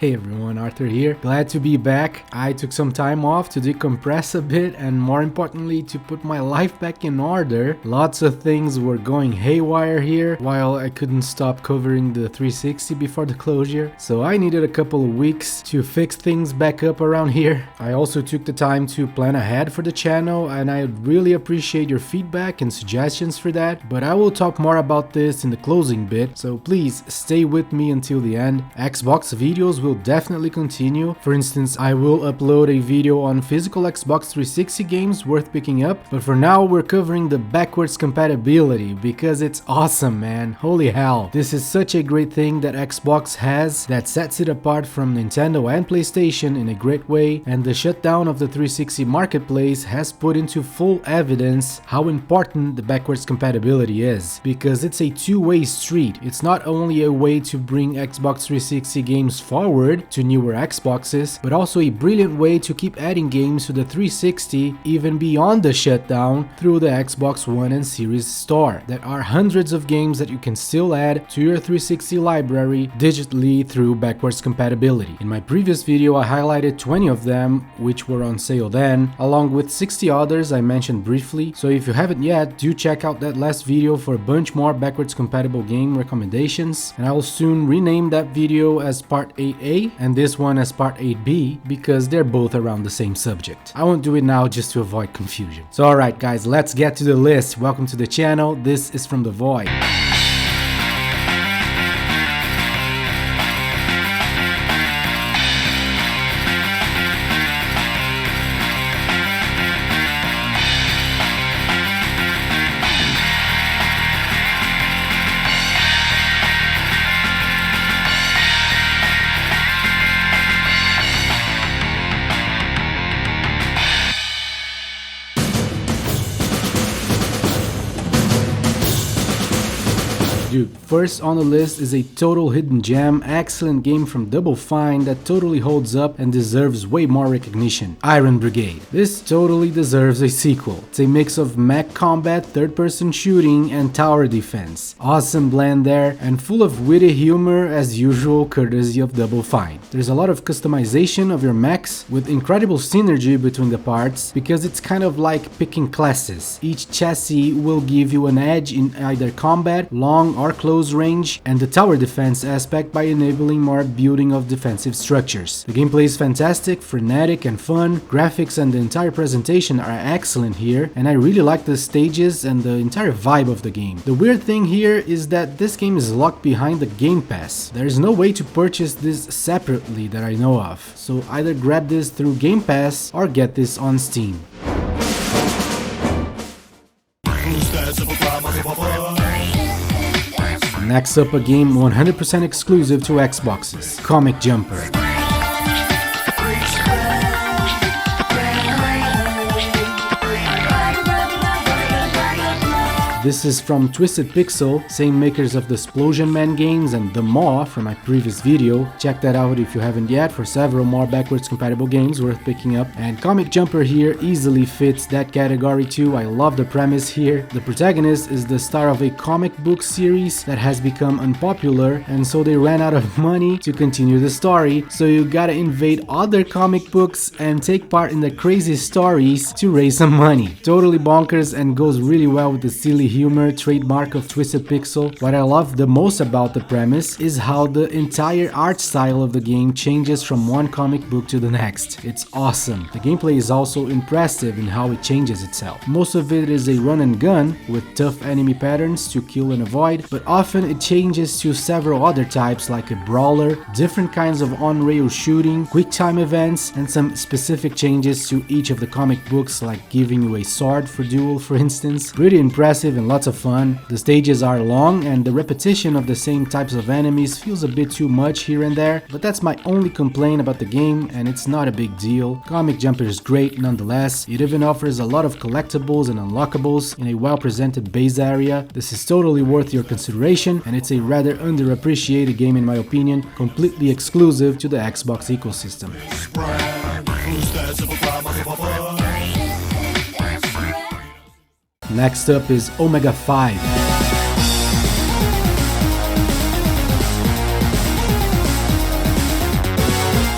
Hey everyone, Arthur here. Glad to be back. I took some time off to decompress a bit and more importantly to put my life back in order. Lots of things were going haywire here while I couldn't stop covering the 360 before the closure. So I needed a couple of weeks to fix things back up around here. I also took the time to plan ahead for the channel and I really appreciate your feedback and suggestions for that. But I will talk more about this in the closing bit, so please stay with me until the end. Xbox videos will definitely continue. For instance, I will upload a video on physical Xbox 360 games worth picking up, but for now we're covering the backwards compatibility because it's awesome, man. Holy hell. This is such a great thing that Xbox has that sets it apart from Nintendo and PlayStation in a great way, and the shutdown of the 360 marketplace has put into full evidence how important the backwards compatibility is, because it's a two-way street. It's not only a way to bring Xbox 360 games forward to newer Xboxes, but also a brilliant way to keep adding games to the 360 even beyond the shutdown through the Xbox One and Series store. There are hundreds of games that you can still add to your 360 library digitally through backwards compatibility. In my previous video I highlighted 20 of them which were on sale then, along with 60 others I mentioned briefly, so if you haven't yet, do check out that last video for a bunch more backwards compatible game recommendations, and I will soon rename that video as Part 8A and this one as Part 8B because they're both around the same subject. I won't do it now just to avoid confusion. So alright guys, let's get to the list. Welcome to the channel. This is From the Void. Dude, first on the list is a total hidden gem, excellent game from Double Fine that totally holds up and deserves way more recognition. Iron Brigade. This totally deserves a sequel. It's a mix of mech combat, third-person shooting, and tower defense. Awesome blend there, and full of witty humor as usual, courtesy of Double Fine. There's a lot of customization of your mechs with incredible synergy between the parts because it's kind of like picking classes. Each chassis will give you an edge in either combat, long or close range, and the tower defense aspect by enabling more building of defensive structures. The gameplay is fantastic, frenetic and fun. Graphics and the entire presentation are excellent here, and I really like the stages and the entire vibe of the game. The weird thing here is that this game is locked behind the Game Pass. There is no way to purchase this separately that I know of, so either grab this through Game Pass or get this on Steam. Next up, a game 100% exclusive to Xboxes, Comic Jumper. This is from Twisted Pixel, same makers of the Splosion Man games and The Maw from my previous video. Check that out if you haven't yet for several more backwards compatible games worth picking up. And Comic Jumper here easily fits that category too. I love the premise here. The protagonist is the star of a comic book series that has become unpopular, and so they ran out of money to continue the story. So you gotta invade other comic books and take part in the crazy stories to raise some money. Totally bonkers and goes really well with the silly humor trademark of Twisted Pixel. What I love the most about the premise is how the entire art style of the game changes from one comic book to the next. It's awesome. The gameplay is also impressive in how it changes itself. Most of it is a run and gun with tough enemy patterns to kill and avoid, but often it changes to several other types like a brawler, different kinds of on-rail shooting, quick time events, and some specific changes to each of the comic books like giving you a sword for duel, for instance. Pretty impressive and lots of fun. The stages are long and the repetition of the same types of enemies feels a bit too much here and there, but that's my only complaint about the game and it's not a big deal. Comic Jumper is great nonetheless. It even offers a lot of collectibles and unlockables in a well-presented base area. This is totally worth your consideration and it's a rather underappreciated game in my opinion, completely exclusive to the Xbox ecosystem. Next up is Omega 5.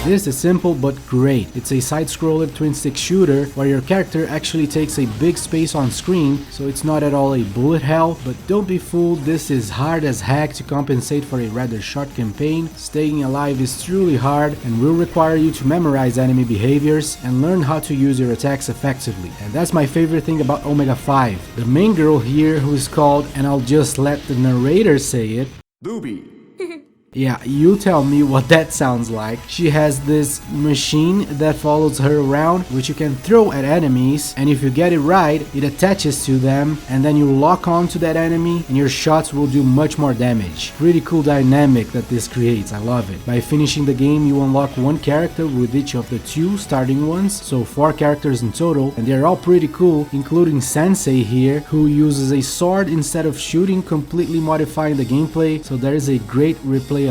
This is simple but great. It's a side-scroller twin-stick shooter where your character actually takes a big space on screen, so it's not at all a bullet hell, but don't be fooled, this is hard as heck to compensate for a rather short campaign. Staying alive is truly hard and will require you to memorize enemy behaviors and learn how to use your attacks effectively. And that's my favorite thing about Omega 5. The main girl here, who is called, and I'll just let the narrator say it, Booby. yeah, you tell me what that sounds like. She has this machine that follows her around, which you can throw at enemies, and if you get it right, it attaches to them, and then you lock on to that enemy, and your shots will do much more damage. Pretty cool dynamic that this creates, I love it. By finishing the game, you unlock one character with each of the 2 starting ones, so 4 characters in total, and they're all pretty cool, including Sensei here, who uses a sword instead of shooting, completely modifying the gameplay, so there is a great replayability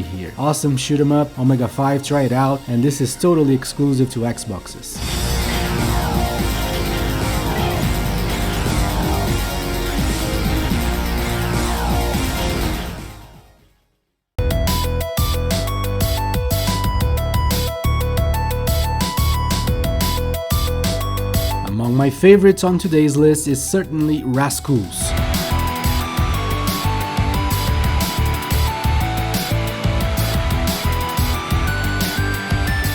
here. Awesome shoot 'em up, Omega 5, try it out, and this is totally exclusive to Xboxes. Among my favorites on today's list is certainly Raskulls.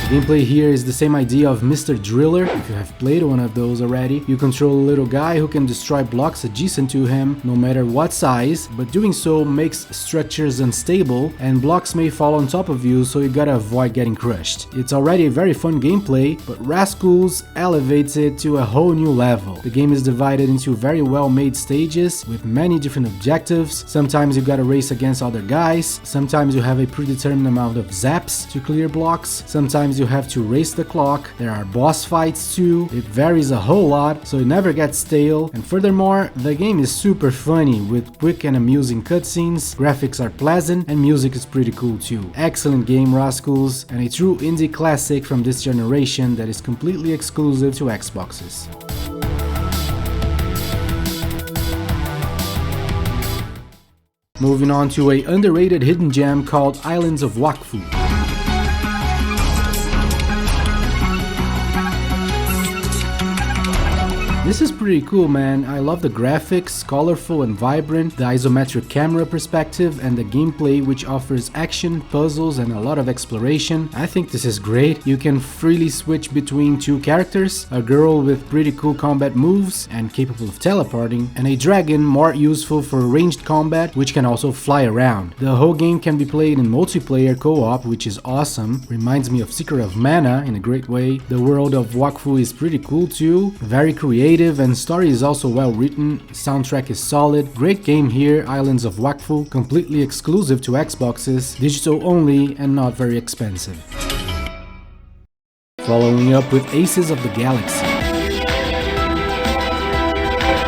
Gameplay here is the same idea of Mr. Driller. If you have played one of those already, you control a little guy who can destroy blocks adjacent to him, no matter what size, but doing so makes structures unstable and blocks may fall on top of you, so you gotta avoid getting crushed. It's already a very fun gameplay, but Raskulls elevates it to a whole new level. The game is divided into very well made stages with many different objectives. Sometimes you gotta race against other guys, sometimes you have a predetermined amount of zaps to clear blocks, sometimes you have to race the clock, there are boss fights too, it varies a whole lot, so it never gets stale, and furthermore, the game is super funny with quick and amusing cutscenes, graphics are pleasant, and music is pretty cool too. Excellent game, Raskulls, and a true indie classic from this generation that is completely exclusive to Xboxes. Moving on to a underrated hidden gem called Islands of Wakfu. This is pretty cool, man. I love the graphics, colorful and vibrant, the isometric camera perspective, and the gameplay, which offers action, puzzles, and a lot of exploration. I think this is great. You can freely switch between 2 characters, a girl with pretty cool combat moves and capable of teleporting, and a dragon more useful for ranged combat, which can also fly around. The whole game can be played in multiplayer co-op, which is awesome. Reminds me of Secret of Mana in a great way. The world of Wakfu is pretty cool too, very creative, and story is also well written, soundtrack is solid, great game here, Islands of Wakfu, completely exclusive to Xboxes, digital only and not very expensive. Following up with Aces of the Galaxy.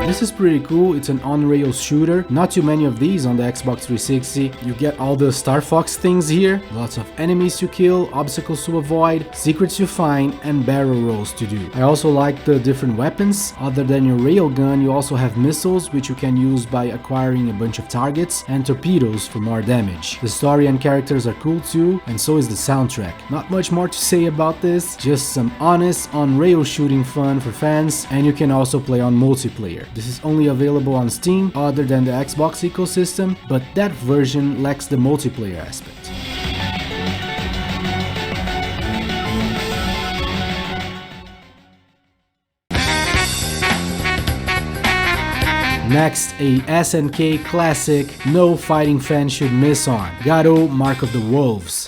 This is pretty cool, it's an on-rails shooter, not too many of these on the Xbox 360. You get all the Star Fox things here, lots of enemies to kill, obstacles to avoid, secrets to find, and barrel rolls to do. I also like the different weapons. Other than your railgun, you also have missiles, which you can use by acquiring a bunch of targets, and torpedoes for more damage. The story and characters are cool too, and so is the soundtrack. Not much more to say about this, just some honest on-rail shooting fun for fans, and you can also play on multiplayer. This is only available on Steam other than the Xbox ecosystem, but that version lacks the multiplayer aspect. Next, a SNK classic no fighting fan should miss on, Garou Mark of the Wolves.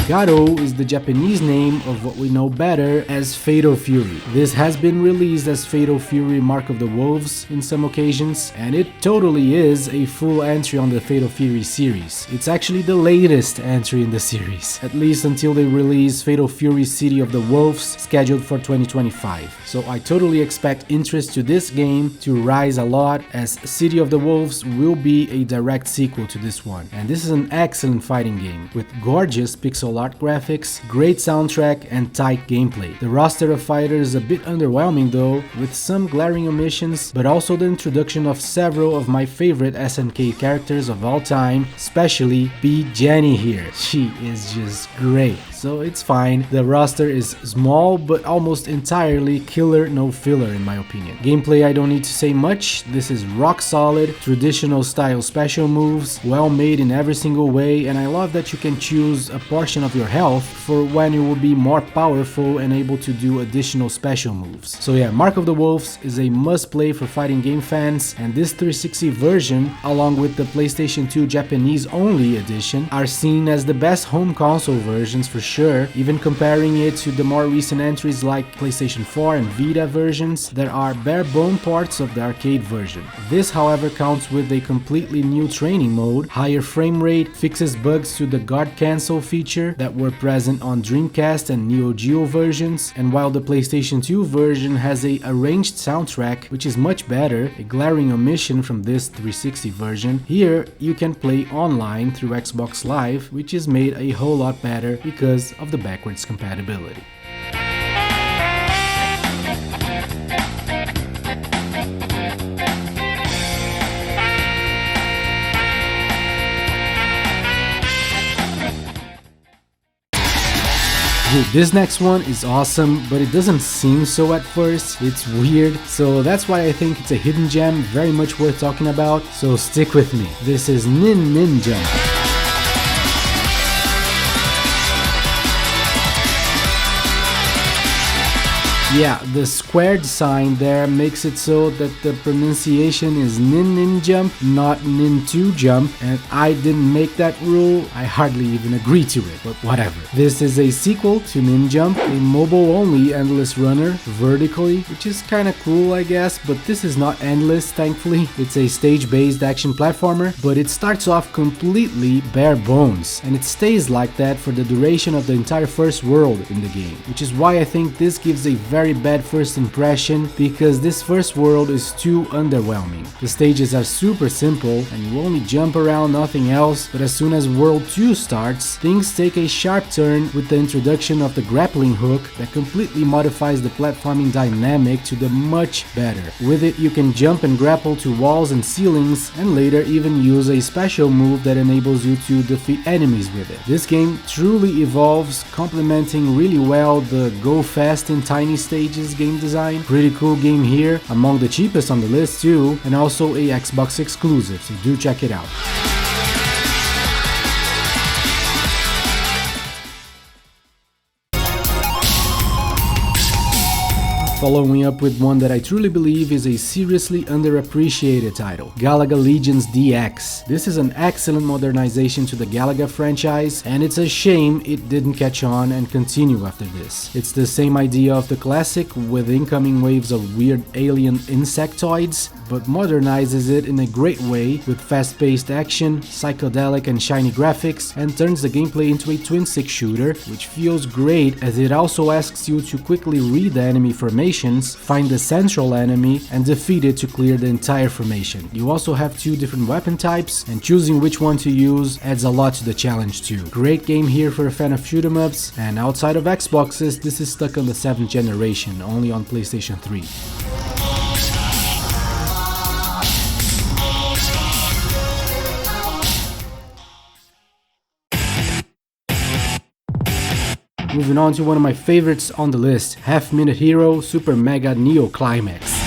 Garou is the Japanese name of what we know better as Fatal Fury. This has been released as Fatal Fury Mark of the Wolves in some occasions, and it totally is a full entry on the Fatal Fury series. It's actually the latest entry in the series, at least until they release Fatal Fury City of the Wolves, scheduled for 2025. So I totally expect interest to this game to rise a lot, as City of the Wolves will be a direct sequel to this one. And this is an excellent fighting game, with gorgeous pixel art graphics, great soundtrack, and tight gameplay. The roster of fighters is a bit underwhelming though, with some glaring omissions, but also the introduction of several of my favorite SNK characters of all time, especially B. Jenny here. She is just great. So it's fine. The roster is small but almost entirely killer no filler in my opinion. Gameplay, I don't need to say much. This is rock solid, traditional style special moves, well made in every single way, and I love that you can choose a portion of your health for when you will be more powerful and able to do additional special moves. So yeah, Mark of the Wolves is a must play for fighting game fans, and this 360 version along with the PlayStation 2 Japanese only edition are seen as the best home console versions for sure, even comparing it to the more recent entries like PlayStation 4 and Vita versions that are bare bone parts of the arcade version. This however counts with a completely new training mode, higher frame rate, fixes bugs to the guard cancel feature that were present on Dreamcast and Neo Geo versions, and while the PlayStation 2 version has a arranged soundtrack which is much better, a glaring omission from this 360 version, here you can play online through Xbox Live, which is made a whole lot better because of the backwards compatibility. Dude, this next one is awesome, but it doesn't seem so at first. It's weird, so that's why I think it's a hidden gem, very much worth talking about, so stick with me. This is Nin²-Jump. Yeah, the squared sign there makes it so that the pronunciation is Nin²-Jump, not Nin²-Jump, and I didn't make that rule, I hardly even agree to it, but whatever. This is a sequel to Nin²-Jump, a mobile-only endless runner, vertically, which is kinda cool I guess, but this is not endless thankfully. It's a stage-based action platformer, but it starts off completely bare bones, and it stays like that for the duration of the entire first world in the game, which is why I think this gives a very bad first impression, because this first world is too underwhelming. The stages are super simple and you only jump around, nothing else, but as soon as World 2 starts, things take a sharp turn with the introduction of the grappling hook that completely modifies the platforming dynamic to the much better. With it you can jump and grapple to walls and ceilings, and later even use a special move that enables you to defeat enemies with it. This game truly evolves, complementing really well the go fast in tiny stages game design. Pretty cool game here, among the cheapest on the list too, and also a Xbox exclusive, so do check it out. Following up with one that I truly believe is a seriously underappreciated title, Galaga Legions DX. This is an excellent modernization to the Galaga franchise, and it's a shame it didn't catch on and continue after this. It's the same idea of the classic, with incoming waves of weird alien insectoids, but modernizes it in a great way with fast-paced action, psychedelic and shiny graphics, and turns the gameplay into a twin-stick shooter, which feels great as it also asks you to quickly read the enemy formation, find the central enemy, and defeat it to clear the entire formation. You also have two different weapon types, and choosing which one to use adds a lot to the challenge too. Great game here for a fan of shoot 'em ups, and outside of Xboxes, this is stuck on the 7th generation, only on PlayStation 3. Moving on to one of my favorites on the list, Half Minute Hero Super Mega Neo Climax.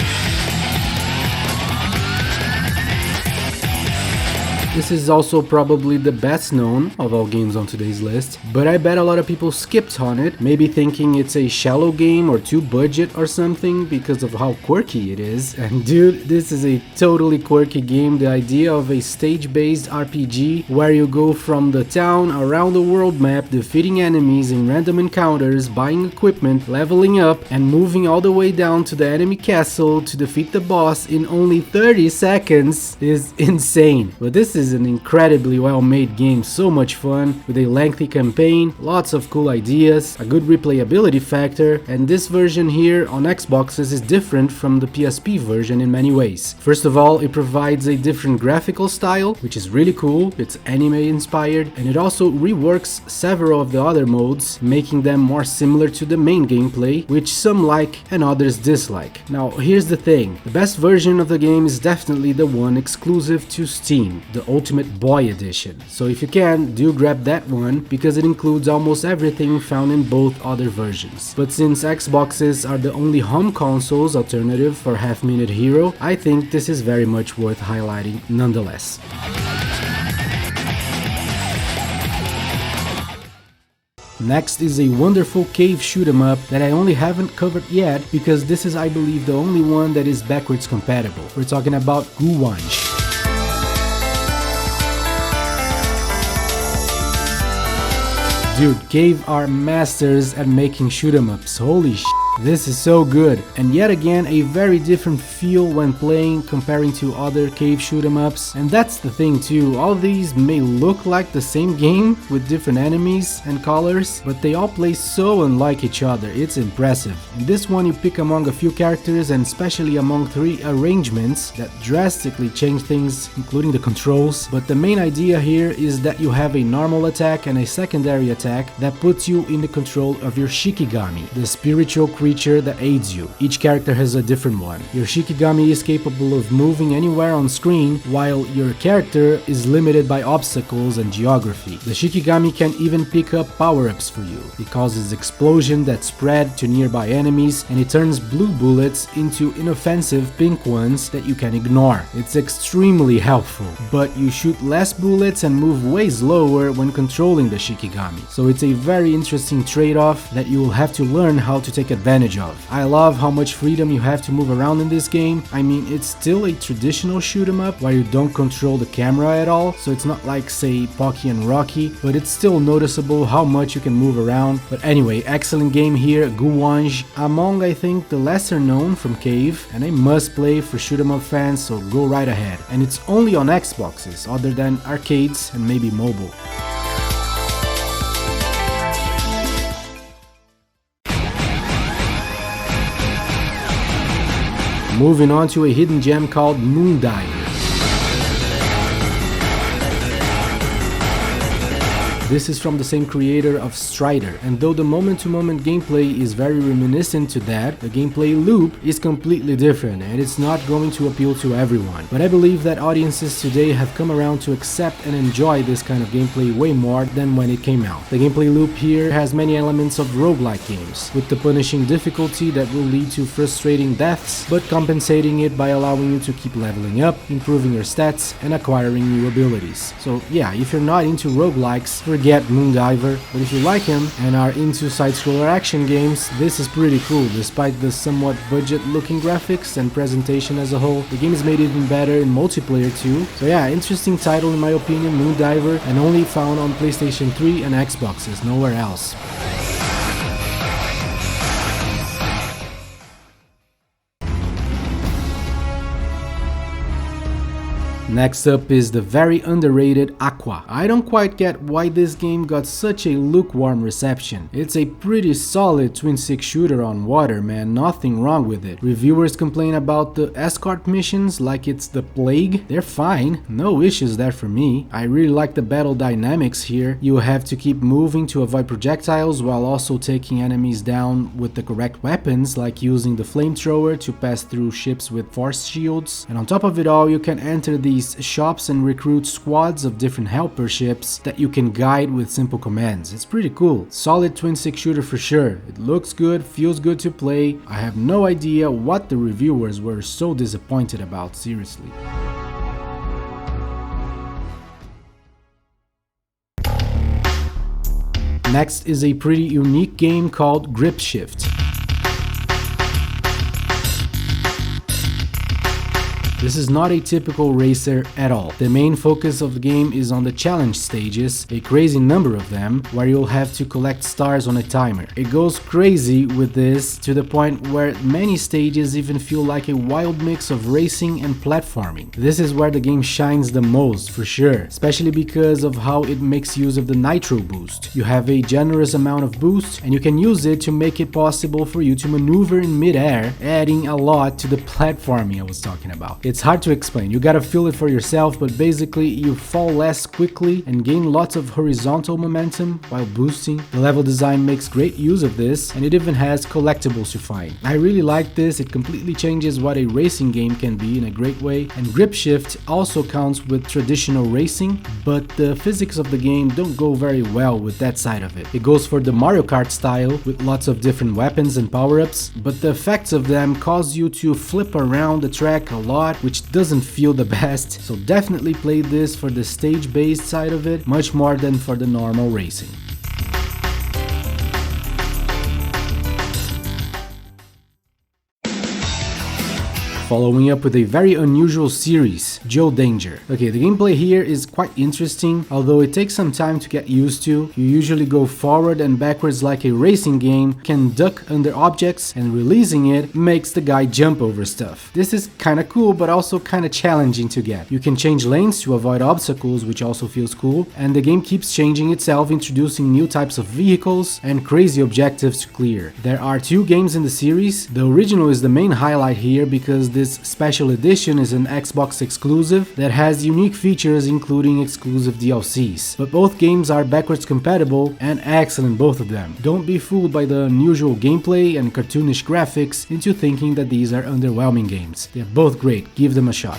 This is also probably the best known of all games on today's list, but I bet a lot of people skipped on it, maybe thinking it's a shallow game or too budget or something because of how quirky it is. And dude, this is a totally quirky game. The idea of a stage-based RPG where you go from the town around the world map, defeating enemies in random encounters, buying equipment, leveling up, and moving all the way down to the enemy castle to defeat the boss in only 30 seconds is insane. But this is is an incredibly well-made game, so much fun, with a lengthy campaign, lots of cool ideas, a good replayability factor, and this version here on Xboxes is different from the PSP version in many ways. First of all, it provides a different graphical style, which is really cool, it's anime inspired, and it also reworks several of the other modes, making them more similar to the main gameplay, which some like and others dislike. Now here's the thing, the best version of the game is definitely the one exclusive to Steam, the Ultimate Boy Edition. So if you can, do grab that one, because it includes almost everything found in both other versions. But since Xboxes are the only home consoles alternative for Half Minute Hero, I think this is very much worth highlighting nonetheless. Next is a wonderful cave shoot 'em up that I only haven't covered yet because this is, I believe, the only one that is backwards compatible. We're talking about Guwange. Dude, Cave are masters at making shoot 'em ups, holy shit. This is so good, and yet again a very different feel when playing comparing to other cave shoot 'em ups. And that's the thing too, all these may look like the same game with different enemies and colors, but they all play so unlike each other, it's impressive. In this one you pick among a few characters and especially among 3 arrangements that drastically change things, including the controls, but the main idea here is that you have a normal attack and a secondary attack that puts you in the control of your Shikigami, the spiritual creature that aids you. Each character has a different one. Your Shikigami is capable of moving anywhere on screen, while your character is limited by obstacles and geography. The Shikigami can even pick up power-ups for you. It causes explosions that spread to nearby enemies, and it turns blue bullets into inoffensive pink ones that you can ignore. It's extremely helpful, but you shoot less bullets and move way slower when controlling the Shikigami. So it's a very interesting trade-off that you will have to learn how to take advantage of. I love how much freedom you have to move around in this game. I mean, it's still a traditional shoot 'em up where you don't control the camera at all, so it's not like, say, Pocky and Rocky, but it's still noticeable how much you can move around. But anyway, excellent game here, Guwange, among I think the lesser known from Cave, and a must play for shoot 'em up fans, so go right ahead. And it's only on Xboxes, other than arcades and maybe mobile. Moving on to a hidden gem called Moondiver. This is from the same creator of Strider, and though the moment-to-moment gameplay is very reminiscent to that, the gameplay loop is completely different and it's not going to appeal to everyone. But I believe that audiences today have come around to accept and enjoy this kind of gameplay way more than when it came out. The gameplay loop here has many elements of roguelike games, with the punishing difficulty that will lead to frustrating deaths, but compensating it by allowing you to keep leveling up, improving your stats, and acquiring new abilities. So yeah, if you're not into roguelikes, forget Moondiver, but if you like him and are into side-scroller action games, this is pretty cool. Despite the somewhat budget-looking graphics and presentation as a whole, the game is made even better in multiplayer too. So yeah, interesting title in my opinion, Moondiver, and only found on PlayStation 3 and Xboxes, nowhere else. Next up is the very underrated Aqua. I don't quite get why this game got such a lukewarm reception. It's a pretty solid twin-stick shooter on water, man, nothing wrong with it. Reviewers complain about the escort missions like it's the plague. They're fine, no issues there for me. I really like the battle dynamics here. You have to keep moving to avoid projectiles while also taking enemies down with the correct weapons, like using the flamethrower to pass through ships with force shields. And on top of it all, you can enter these shops and recruit squads of different helper ships that you can guide with simple commands. It's pretty cool. Solid twin-stick shooter for sure. It looks good, feels good to play. I have no idea what the reviewers were so disappointed about, seriously. Next is a pretty unique game called GripShift. This is not a typical racer at all. The main focus of the game is on the challenge stages, a crazy number of them, where you'll have to collect stars on a timer. It goes crazy with this to the point where many stages even feel like a wild mix of racing and platforming. This is where the game shines the most, for sure, especially because of how it makes use of the nitro boost. You have a generous amount of boost and you can use it to make it possible for you to maneuver in mid-air, adding a lot to the platforming I was talking about. It's hard to explain, you gotta feel it for yourself, but basically you fall less quickly and gain lots of horizontal momentum while boosting. The level design makes great use of this, and it even has collectibles to find. I really like this, it completely changes what a racing game can be in a great way, and GripShift also counts with traditional racing, but the physics of the game don't go very well with that side of it. It goes for the Mario Kart style with lots of different weapons and power-ups, but the effects of them cause you to flip around the track a lot, which doesn't feel the best, so definitely play this for the stage-based side of it, much more than for the normal racing. Following up with a very unusual series, Joe Danger. Okay, the gameplay here is quite interesting, although it takes some time to get used to. You usually go forward and backwards like a racing game, can duck under objects, and releasing it makes the guy jump over stuff. This is kinda cool, but also kinda challenging to get. You can change lanes to avoid obstacles, which also feels cool, and the game keeps changing itself, introducing new types of vehicles and crazy objectives to clear. There are 2 games in the series. The original is the main highlight here because this special edition is an Xbox exclusive that has unique features including exclusive DLCs. But both games are backwards compatible and excellent, both of them. Don't be fooled by the unusual gameplay and cartoonish graphics into thinking that these are underwhelming games. They're both great, give them a shot.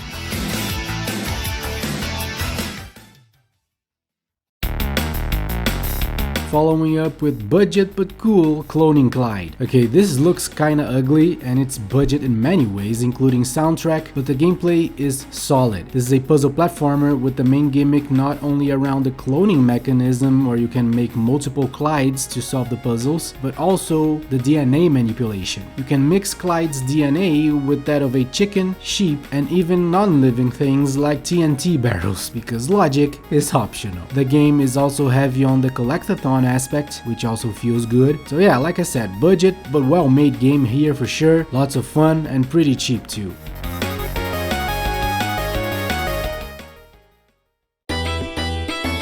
Following up with budget but cool cloning Clyde. Okay, this looks kinda ugly and it's budget in many ways, including soundtrack, but the gameplay is solid. This is a puzzle platformer with the main gimmick not only around the cloning mechanism where you can make multiple Clydes to solve the puzzles, but also the DNA manipulation. You can mix Clyde's DNA with that of a chicken, sheep, and even non-living things like TNT barrels, because logic is optional. The game is also heavy on the collectathon aspect, which also feels good. So yeah, like I said, budget but well-made game here for sure. Lots of fun and pretty cheap too.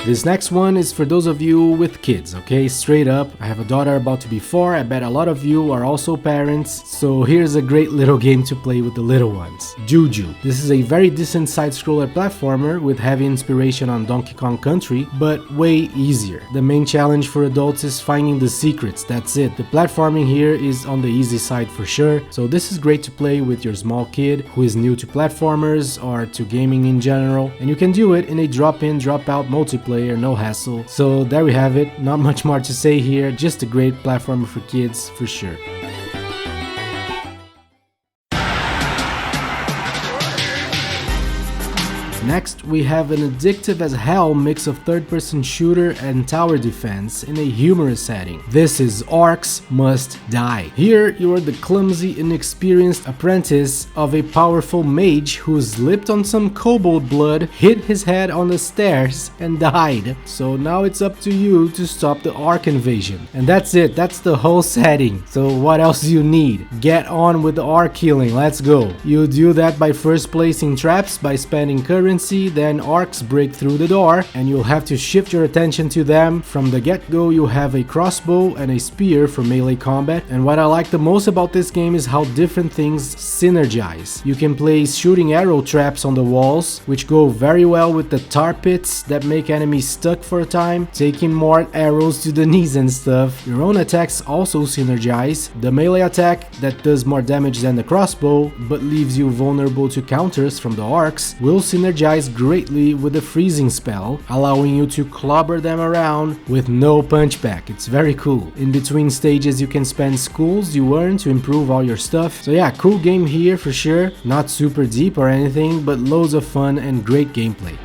This next one is for those of you with kids, okay? Straight up, I have a daughter about to be 4, I bet a lot of you are also parents, so here's a great little game to play with the little ones. Juju. This is a very decent side-scroller platformer with heavy inspiration on Donkey Kong Country, but way easier. The main challenge for adults is finding the secrets, that's it. The platforming here is on the easy side for sure, so this is great to play with your small kid who is new to platformers or to gaming in general, and you can do it in a drop-in, drop-out multiplayer, no hassle. So there we have it, not much more to say here, just a great platformer for kids for sure. Next, we have an addictive as hell mix of third-person shooter and tower defense in a humorous setting. This is Orcs Must Die. Here, you are the clumsy, inexperienced apprentice of a powerful mage who slipped on some kobold blood, hit his head on the stairs, and died. So now it's up to you to stop the Orc invasion. And that's it, that's the whole setting. So what else do you need? Get on with the Orc killing, let's go. You do that by first placing traps by spending currency, then orcs break through the door and you'll have to shift your attention to them. From the get-go you have a crossbow and a spear for melee combat, and what I like the most about this game is how different things synergize. You can place shooting arrow traps on the walls, which go very well with the tar pits that make enemies stuck for a time, taking more arrows to the knees and stuff. Your own attacks also synergize. The melee attack that does more damage than the crossbow but leaves you vulnerable to counters from the orcs will synergize greatly with the freezing spell, allowing you to clobber them around with no punchback. It's very cool. In between stages you can spend schools you earn to improve all your stuff. So yeah, cool game here for sure. Not super deep or anything, but loads of fun and great gameplay.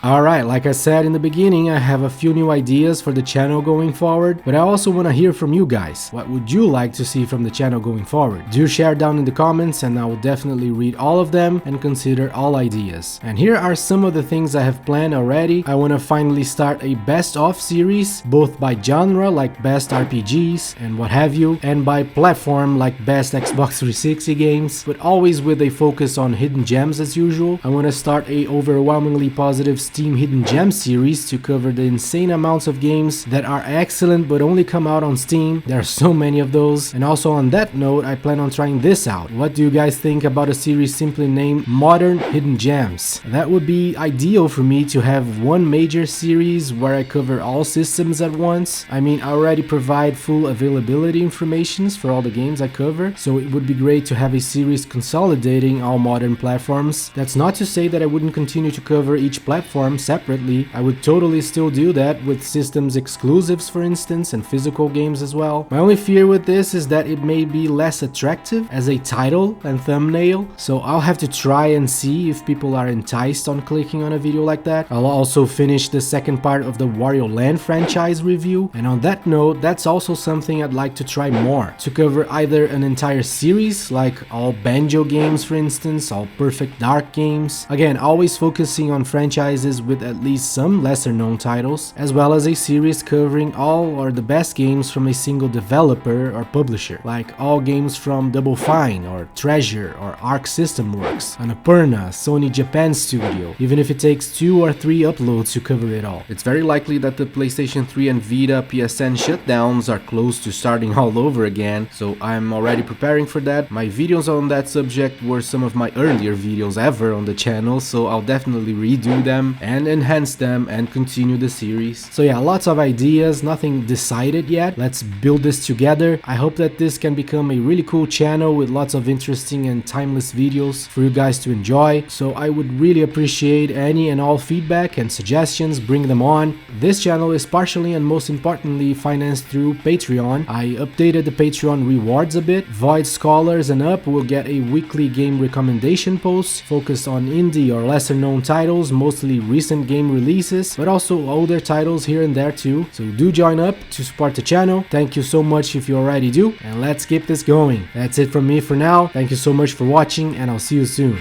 Alright, like I said in the beginning, I have a few new ideas for the channel going forward, but I also want to hear from you guys. What would you like to see from the channel going forward? Do share down in the comments and I will definitely read all of them and consider all ideas. And here are some of the things I have planned already. I want to finally start a best of series, both by genre like best RPGs and what have you, and by platform like best Xbox 360 games, but always with a focus on hidden gems as usual. I want to start a overwhelmingly positive Steam Hidden Gem series to cover the insane amounts of games that are excellent but only come out on Steam. There are so many of those. And also on that note, I plan on trying this out. What do you guys think about a series simply named Modern Hidden Gems? That would be ideal for me to have one major series where I cover all systems at once. I mean, I already provide full availability informations for all the games I cover, so it would be great to have a series consolidating all modern platforms. That's not to say that I wouldn't continue to cover each platform separately. I would totally still do that with systems exclusives, for instance, and physical games as well. My only fear with this is that it may be less attractive as a title and thumbnail, so I'll have to try and see if people are enticed on clicking on a video like that. I'll also finish the second part of the Wario Land franchise review, and on that note, that's also something I'd like to try more, to cover either an entire series like all Banjo games, for instance, all Perfect Dark games, again always focusing on franchises with at least some lesser known titles, as well as a series covering all or the best games from a single developer or publisher, like all games from Double Fine or Treasure or Arc System Works, Annapurna, Sony Japan Studio, even if it takes 2 or 3 uploads to cover it all. It's very likely that the PlayStation 3 and Vita PSN shutdowns are close to starting all over again, so I'm already preparing for that. My videos on that subject were some of my earlier videos ever on the channel, so I'll definitely redo them and enhance them and continue the series. So yeah, lots of ideas, nothing decided yet. Let's build this together. I hope that this can become a really cool channel with lots of interesting and timeless videos for you guys to enjoy. So I would really appreciate any and all feedback and suggestions, bring them on. This channel is partially and most importantly financed through Patreon. I updated the Patreon rewards a bit. Void Scholars and up will get a weekly game recommendation post focused on indie or lesser known titles, mostly recent game releases, but also older titles here and there too. So do join up to support the channel. Thank you so much if you already do, and let's keep this going. That's it from me for now. Thank you so much for watching, and I'll see you soon.